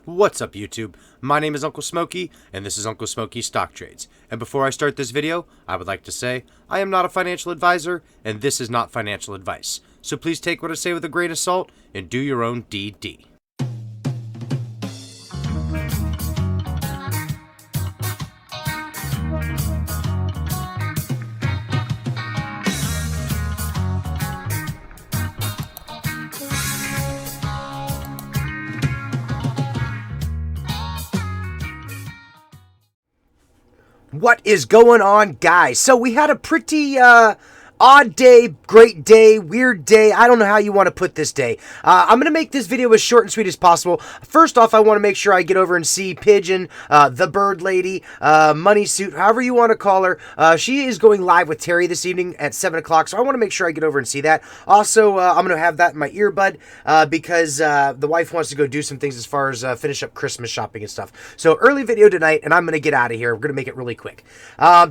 What's up YouTube? My name is Uncle Smokey, and this is Uncle Smokey Stock Trades. And before I start this video, I would like to say, I am not a financial advisor, and this is not financial advice. So please take what I say with a grain of salt, and do your own DD. What is going on, guys? So we had a pretty odd day, great day, weird day. I don't know how you want to put this day. I'm going to make this video as short and sweet as possible. First off, I want to make sure I get over and see Pigeon, the bird lady, Money Suit, however you want to call her. She is going live with Terry this evening at 7 o'clock, so I want to make sure I get over and see that. Also, I'm going to have that in my earbud because the wife wants to go do some things as far as finish up Christmas shopping and stuff. So early video tonight, and I'm going to get out of here. We're going to make it really quick.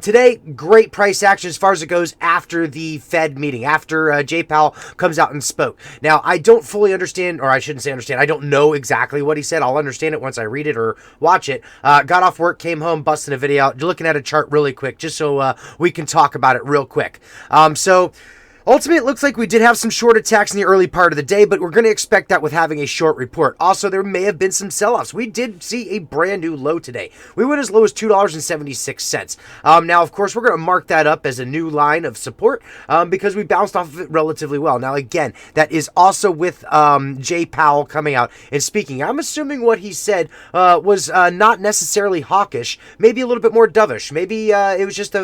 Today, great price action as far as it goes after the Fed meeting, after Jay Powell comes out and spoke. Now, I don't fully understand, or I shouldn't say understand, I don't know exactly what he said. I'll understand it once I read it or watch it. Got off work, came home, busting a video out, looking at a chart really quick, just so we can talk about it real quick. Ultimately, it looks like we did have some short attacks in the early part of the day, but we're going to expect that with having a short report. Also, there may have been some sell-offs. We did see a brand new low today. We went as low as $2.76. Now, of course, we're going to mark that up as a new line of support because we bounced off of it relatively well. Now, again, that is also with Jay Powell coming out and speaking. I'm assuming what he said was not necessarily hawkish, maybe a little bit more dovish. Maybe it was just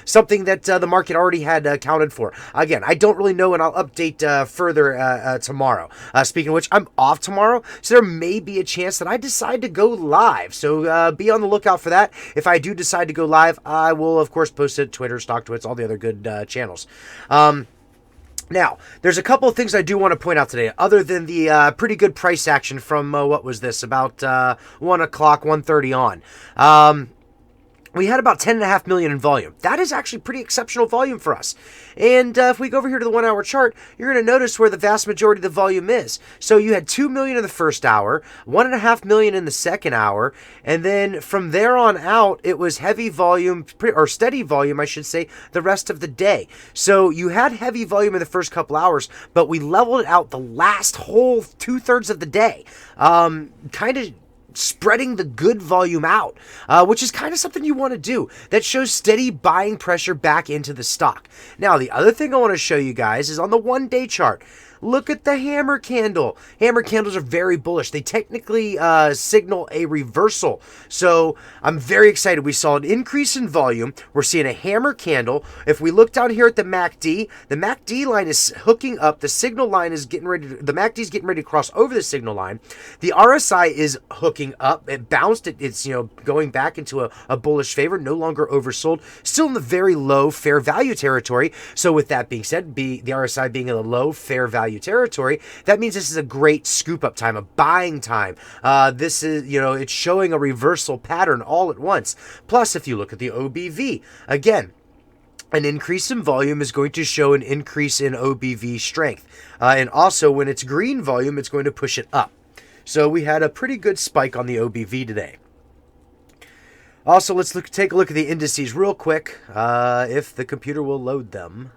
something that the market already had accounted for. Again, I don't really know, and I'll update further tomorrow. Speaking of which, I'm off tomorrow, so there may be a chance that I decide to go live. So be on the lookout for that. If I do decide to go live, I will, of course, post it Twitter, StockTwits, all the other good channels. Now, there's a couple of things I do want to point out today, other than the pretty good price action from, what was this, about 1 o'clock, 1:30 on. We had about 10.5 million in volume. That is actually pretty exceptional volume for us. And if we go over here to the 1 hour chart, you're going to notice where the vast majority of the volume is. So you had 2 million in the first hour, 1.5 million in the second hour, and then from there on out, it was heavy volume, or steady volume, I should say, the rest of the day. So you had heavy volume in the first couple hours, but we leveled it out the last whole 2/3 of the day. Kind of spreading the good volume out, which is kind of something you want to do. That shows steady buying pressure back into the stock. Now, the other thing I want to show you guys is on the 1-day chart. Look at the hammer candle. Hammer candles are very bullish. They technically signal a reversal. So I'm very excited. We saw an increase in volume. We're seeing a hammer candle. If we look down here at the MACD line is hooking up. The signal line is getting ready. The MACD is getting ready to cross over the signal line. The RSI is hooking up. It bounced. It's going back into a bullish favor. No longer oversold. Still in the very low fair value territory. So with that being said, the RSI being in the low fair value territory, that means this is a great scoop up time, a buying time. This is, it's showing a reversal pattern all at once. Plus, if you look at the OBV, again, an increase in volume is going to show an increase in OBV strength. And also, when it's green volume, it's going to push it up. So we had a pretty good spike on the OBV today. Also, let's take a look at the indices real quick, if the computer will load them.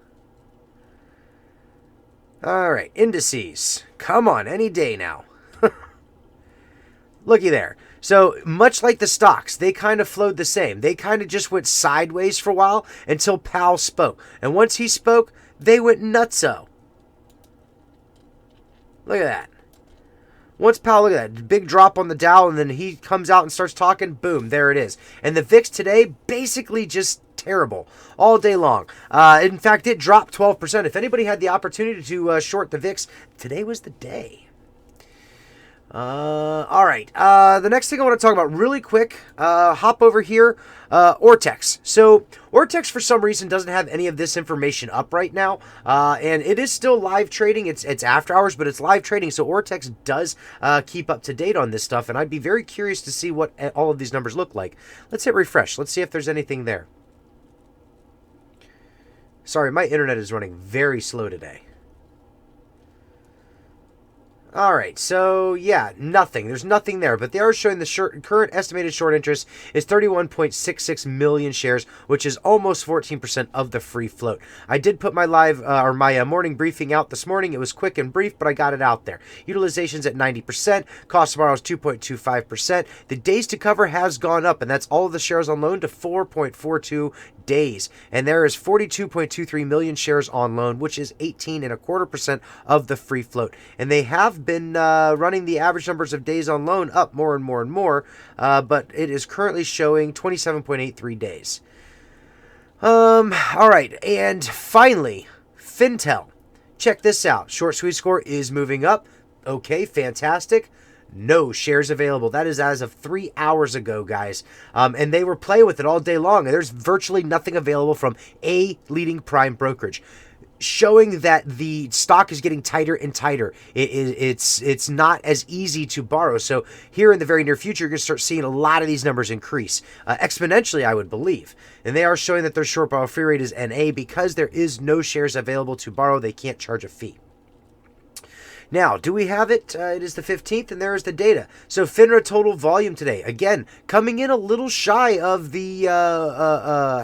All right, indices. Come on, any day now. Looky there. So, much like the stocks, they kind of flowed the same. They kind of just went sideways for a while until Powell spoke. And once he spoke, they went nutso. Look at that. Once Powell, look at that, big drop on the Dow, and then he comes out and starts talking, boom, there it is. And the VIX today, basically just terrible all day long. In fact, it dropped 12%. If anybody had the opportunity to short the VIX, today was the day. All right. The next thing I want to talk about really quick, hop over here, Ortex. So Ortex, for some reason, doesn't have any of this information up right now, and it is still live trading. It's after hours, but it's live trading, so Ortex does keep up to date on this stuff, and I'd be very curious to see what all of these numbers look like. Let's hit refresh. Let's see if there's anything there. Sorry, my internet is running very slow today. All right, so yeah, nothing. There's nothing there, but they are showing the current estimated short interest is 31.66 million shares, which is almost 14% of the free float. I did put my my morning briefing out this morning. It was quick and brief, but I got it out there. Utilization's at 90%. Cost to borrow is 2.25%. The days to cover has gone up, and that's all of the shares on loan to 4.42 days. And there is 42.23 million shares on loan, which is 18.25% of the free float. And they have been running the average numbers of days on loan up more and more and more, but it is currently showing 27.83 days. All right, and finally, Fintel. Check this out. Short squeeze score is moving up. Okay, fantastic. No shares available. That is as of 3 hours ago, guys. And they were playing with it all day long. And there's virtually nothing available from a leading prime brokerage, showing that the stock is getting tighter and tighter. It's not as easy to borrow. So here in the very near future, you're going to start seeing a lot of these numbers increase exponentially, I would believe. And they are showing that their short borrow free rate is NA because there is no shares available to borrow. They can't charge a fee. Now, do we have it? It is the 15th, and there is the data. So FINRA total volume today, again, coming in a little shy of the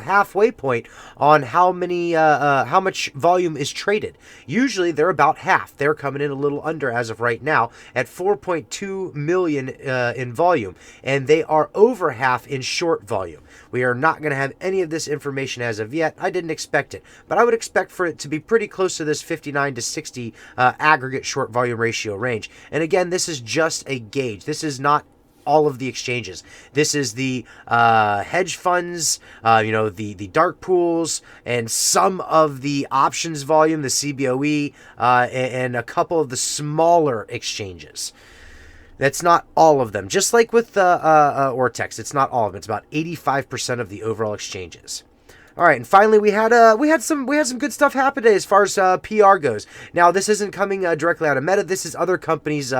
halfway point on how much volume is traded. Usually, they're about half. They're coming in a little under as of right now at 4.2 million in volume, and they are over half in short volume. We are not going to have any of this information as of yet. I didn't expect it, but I would expect for it to be pretty close to this 59 to 60 aggregate short volume ratio range. And again, this is just a gauge. This is not all of the exchanges. This is the hedge funds, the dark pools, and some of the options volume, the CBOE, and a couple of the smaller exchanges. That's not all of them. Just like with Ortex, it's not all of them. It's about 85% of the overall exchanges. All right, and finally, we had some good stuff happen today as far as PR goes. Now, this isn't coming directly out of Meta. This is other companies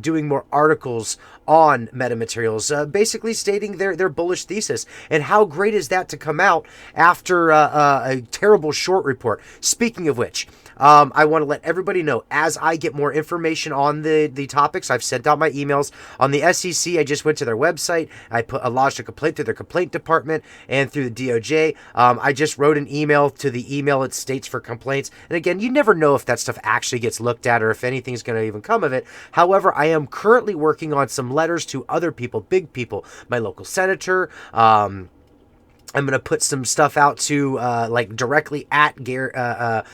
doing more articles on metamaterials, basically stating their bullish thesis. And how great is that to come out after a terrible short report? Speaking of which, I want to let everybody know, as I get more information on the topics, I've sent out my emails. On the SEC, I just went to their website. I lodged a complaint through their complaint department and through the DOJ. I just wrote an email to the email it states for complaints. And again, you never know if that stuff actually gets looked at or if anything's going to even come of it. However, I am currently working on some letters to other people, big people, my local senator. I'm going to put some stuff out to like directly at Gensberg,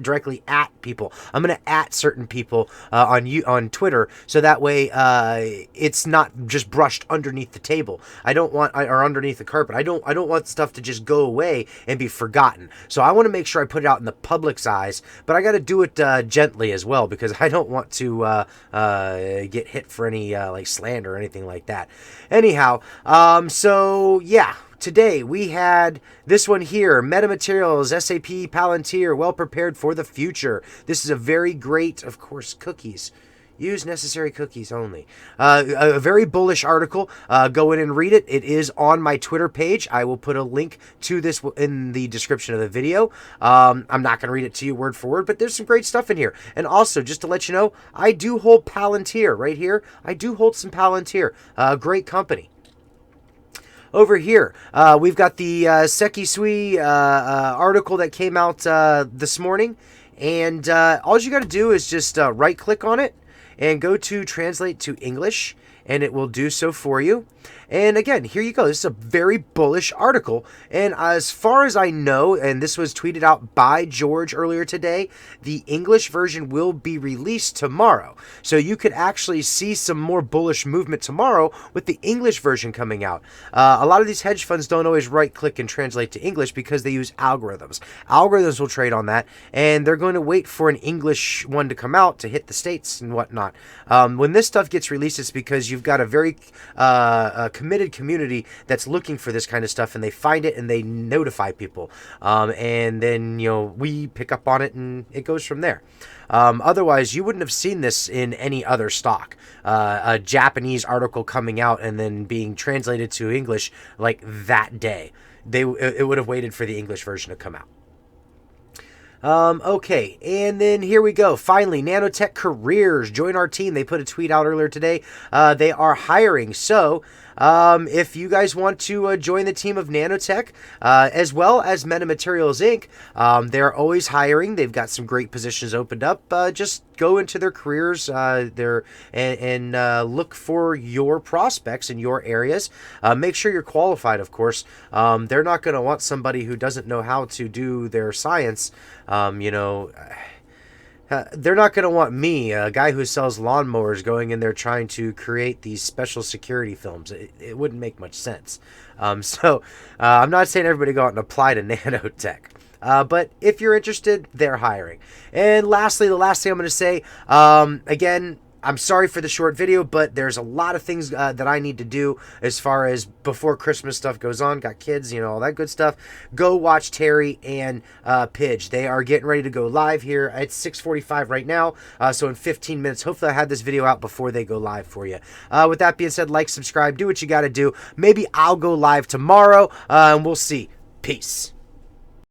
directly at people. I'm going to at certain people on Twitter, so that way it's not just brushed underneath the table. I don't want or underneath the carpet. I don't want stuff to just go away and be forgotten. So I want to make sure I put it out in the public's eyes, but I got to do it gently as well, because I don't want to get hit for any like slander or anything like that. Anyhow, so yeah, today we had this one here, Metamaterials, SAP, Palantir, well prepared for the future. This is a very great, of course, cookies. Use necessary cookies only. A very bullish article. Go in and read it. It is on my Twitter page. I will put a link to this in the description of the video. I'm not going to read it to you word for word, but there's some great stuff in here. And also, just to let you know, I do hold Palantir right here. I do hold some Palantir. Great company. Over here, we've got the Sekisui article that came out this morning. And all you got to do is just right-click on it and go to Translate to English, and it will do so for you. And again, here you go. This is a very bullish article. And as far as I know, and this was tweeted out by George earlier today, the English version will be released tomorrow. So you could actually see some more bullish movement tomorrow with the English version coming out. A lot of these hedge funds don't always right-click and translate to English because they use algorithms. Algorithms will trade on that, and they're going to wait for an English one to come out to hit the States and whatnot. When this stuff gets released, it's because you've got a very committed community that's looking for this kind of stuff, and they find it and they notify people, and then we pick up on it and it goes from there. Otherwise, you wouldn't have seen this in any other stock. A Japanese article coming out and then being translated to English like that day. It would have waited for the English version to come out. Okay, and then here we go. Finally, Nanotech Careers. Join our team. They put a tweet out earlier today. They are hiring. So, if you guys want to join the team of Nanotech, as well as MetaMaterials Inc., they're always hiring. They've got some great positions opened up. Just go into their careers and look for your prospects in your areas. Make sure you're qualified, of course. They're not going to want somebody who doesn't know how to do their science. They're not going to want me, a guy who sells lawnmowers, going in there trying to create these special security films. It wouldn't make much sense. I'm not saying everybody go out and apply to Nanotech. But if you're interested, they're hiring. And lastly, the last thing I'm going to say, again, I'm sorry for the short video, but there's a lot of things that I need to do as far as before Christmas stuff goes on. Got kids, all that good stuff. Go watch Terry and Pidge. They are getting ready to go live here. It's 6:45 right now, so in 15 minutes. Hopefully I have this video out before they go live for you. With that being said, like, subscribe, do what you got to do. Maybe I'll go live tomorrow, and we'll see. Peace.